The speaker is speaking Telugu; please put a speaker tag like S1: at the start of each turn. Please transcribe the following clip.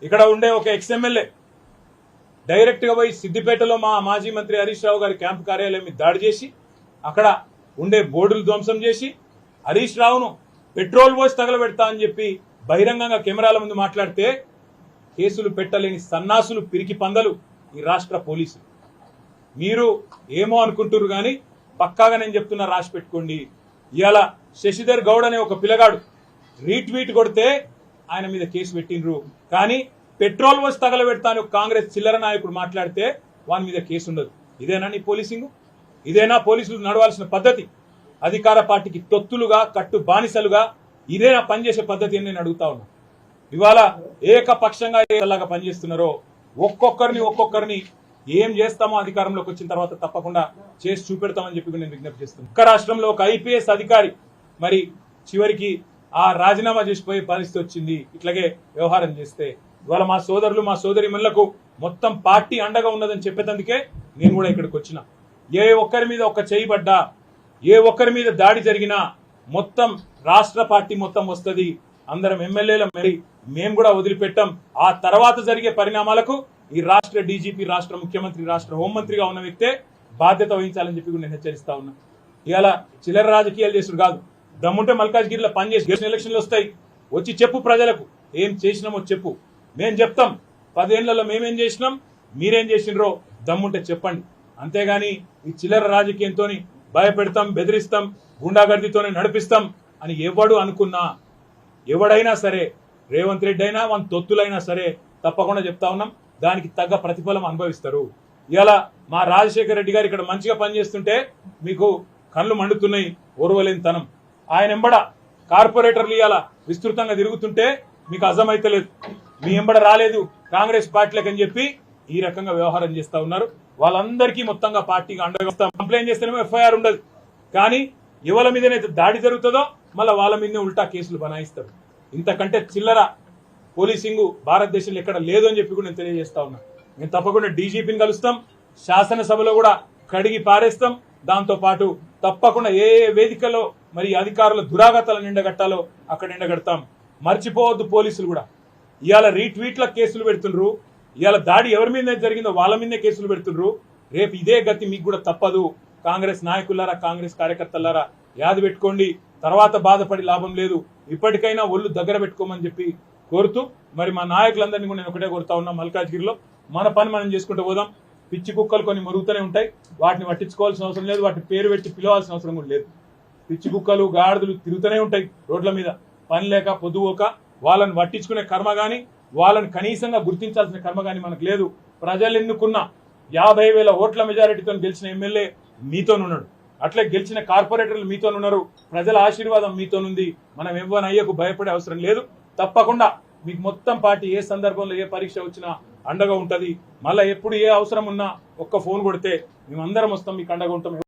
S1: ఇక్కడ ఉండే ఒక ఎక్స్ఎమ్మెల్యే డైరెక్ట్గా పోయి సిద్దిపేటలో మా మాజీ మంత్రి హరీష్ రావు గారి క్యాంపు కార్యాలయం మీద దాడి చేసి అక్కడ ఉండే బోర్డులు ధ్వంసం చేసి హరీష్ రావును పెట్రోల్ పోసి తగలబెడతా అని చెప్పి బహిరంగంగా కెమెరాల ముందు మాట్లాడితే కేసులు పెట్టలేని సన్నాసులు పిరికి పందలు ఈ రాష్ట్ర పోలీసులు. మీరు ఏమో అనుకుంటున్నారు కానీ పక్కాగా నేను చెప్తున్నా, రాసి పెట్టుకోండి. ఇవాళ శశిధర్ గౌడ్ అనే ఒక పిల్లగాడు రీట్వీట్ కొడితే ఆయన మీద కేసు పెట్టినరు, కానీ పెట్రోల్ పోసి తగలబెడతా అని కాంగ్రెస్ చిల్లర నాయకుడు మాట్లాడితే వాని మీద కేసు ఉండదు. ఇదేనా నీ పోలీసింగ్? ఇదేనా పోలీసులు నడవాల్సిన పద్ధతి? అధికార పార్టీకి తొత్తులుగా కట్టు బానిసలుగా ఇదేనా పనిచేసే పద్ధతి అని నేను అడుగుతా ఉన్నా. ఇవాళ ఏకపక్షంగా ఏలాగా పనిచేస్తున్నారో ఒక్కొక్కరిని ఏం చేస్తామో అధికారంలోకి వచ్చిన తర్వాత తప్పకుండా చేసి చూపెడతామని చెప్పి నేను విజ్ఞప్తి చేస్తున్నాను. ఒక్క రాష్ట్రంలో ఒక ఐపీఎస్ అధికారి మరి చివరికి ఆ రాజీనామా చేసిపోయే పరిస్థితి వచ్చింది ఇట్లాగే వ్యవహారం చేస్తే. ఇవాళ మా సోదరులు మా సోదరిమణులకు మొత్తం పార్టీ అండగా ఉన్నదని చెప్పేందుకే నేను కూడా ఇక్కడికి వచ్చిన. ఏ ఒక్కరి మీద ఒక్క చేయి పడ్డా, ఏ ఒక్కరి మీద దాడి జరిగినా మొత్తం రాష్ట్ర పార్టీ మొత్తం వస్తుంది. అందరం ఎమ్మెల్యేల మరి మేము కూడా వదిలిపెట్టాం. ఆ తర్వాత జరిగే పరిణామాలకు ఈ రాష్ట్ర డీజీపీ, రాష్ట్ర ముఖ్యమంత్రి, రాష్ట్ర హోంమంత్రిగా ఉన్న వ్యక్తే బాధ్యత వహించాలని చెప్పి నేను హెచ్చరిస్తా ఉన్నా. ఇవాళ చిల్లర రాజకీయాలు చేసుడు కాదు, దమ్ముంటే మల్కాజ్గిరిలో పనిచేసి ఎలక్షన్లు వస్తాయి, వచ్చి చెప్పు ప్రజలకు ఏం చేసినామో చెప్పు. మేము చెప్తాం 10 ఏళ్లలో మేమేం చేసినాం, మీరేం చేసినరో దమ్ముంటే చెప్పండి. అంతేగాని ఈ చిల్లర రాజకీయంతో భయపెడతాం, బెదిరిస్తాం, గుండాగర్దితోనే నడిపిస్తాం అని ఎవడు అనుకున్నా, ఎవడైనా సరే, రేవంత్ రెడ్డి అయినా మన తొత్తులైనా సరే తప్పకుండా చెప్తా ఉన్నాం, దానికి తగ్గ ప్రతిఫలం అనుభవిస్తారు. ఇలా మా రాజశేఖర రెడ్డి గారు ఇక్కడ మంచిగా పనిచేస్తుంటే మీకు కళ్ళు మండుతున్నాయి, ఓర్వలేని తనం. ఆయన ఎంబడ కార్పొరేటర్లు ఇలా విస్తృతంగా తిరుగుతుంటే మీకు అర్థమైతలేదు. మీ ఎంబడ రాలేదు కాంగ్రెస్ పార్టీలకు అని చెప్పి ఈ రకంగా వ్యవహారం చేస్తా ఉన్నారు. వాళ్ళందరికీ మొత్తంగా పార్టీగా అండగా వస్తాం. కంప్లైంట్ చేస్తేనేమో ఎఫ్ఐఆర్ ఉండదు, కానీ ఎవరి మీదనైతే దాడి జరుగుతుందో మళ్ళీ వాళ్ళ మీదనే ఉల్టా కేసులు బనాయిస్తారు. ఇంతకంటే చిల్లర పోలీసింగ్ భారతదేశంలో ఎక్కడ లేదు అని చెప్పి కూడా నేను తెలియజేస్తా ఉన్నా. మేము తప్పకుండా డీజీపీని కలుస్తాం, శాసనసభలో కూడా కడిగి పారేస్తాం. దాంతో పాటు తప్పకుండా ఏ వేదికలో మరి అధికారుల దురాగతాలను ఎండగట్టాలో అక్కడ ఎండగడతాం. మర్చిపోవద్దు, పోలీసులు కూడా ఇవాళ రీట్వీట్ల కేసులు పెడుతుండ్రు, ఇవాళ దాడి ఎవరి మీద జరిగిందో వాళ్ళ మీదే కేసులు పెడుతుండ్రు. రేపు ఇదే గతి మీకు కూడా తప్పదు. కాంగ్రెస్ నాయకులారా, కాంగ్రెస్ కార్యకర్తలారా యాది పెట్టుకోండి. తర్వాత బాధపడి లాభం లేదు. ఇప్పటికైనా ఒళ్ళు దగ్గర పెట్టుకోమని చెప్పి కోరుతూ మరి మా నాయకులందరినీ కూడా నేను ఒకటే కోరుతా ఉన్నా, మల్కాజ్గిరిలో మన పని మనం చేసుకుంటూ పోదాం. పిచ్చి కుక్కలు కొన్ని మరుగుతూనే ఉంటాయి, వాటిని పట్టించుకోవాల్సిన అవసరం లేదు, వాటి పేరు పెట్టి పిలవాల్సిన అవసరం కూడా లేదు. పిచ్చి కుక్కలు గాడిదలు తిరుగుతూనే ఉంటాయి రోడ్ల మీద, పని లేక పొద్దుపోక. వాళ్ళని పట్టించుకునే కర్మ కానీ, వాళ్ళని కనీసంగా గుర్తించాల్సిన కర్మ కానీ మనకు లేదు. ప్రజలు ఎన్నుకున్న 50,000 ఓట్ల మెజారిటీతో గెలిచిన ఎమ్మెల్యే మీతోనున్నాడు, అట్లే గెలిచిన కార్పొరేటర్లు మీతోనున్నారు. ప్రజల ఆశీర్వాదం మీతోనుంది. మనం ఎవ్వనయ్యకు భయపడే అవసరం లేదు. తప్పకుండా మీకు మొత్తం పార్టీ ఏ సందర్భంలో ఏ పరీక్ష వచ్చినా అండగా ఉంటుంది. మళ్ళీ ఎప్పుడు ఏ అవసరం ఉన్నా ఒక్క ఫోన్ కొడితే మేమందరం వస్తాం, మీకు అండగా ఉంటాం.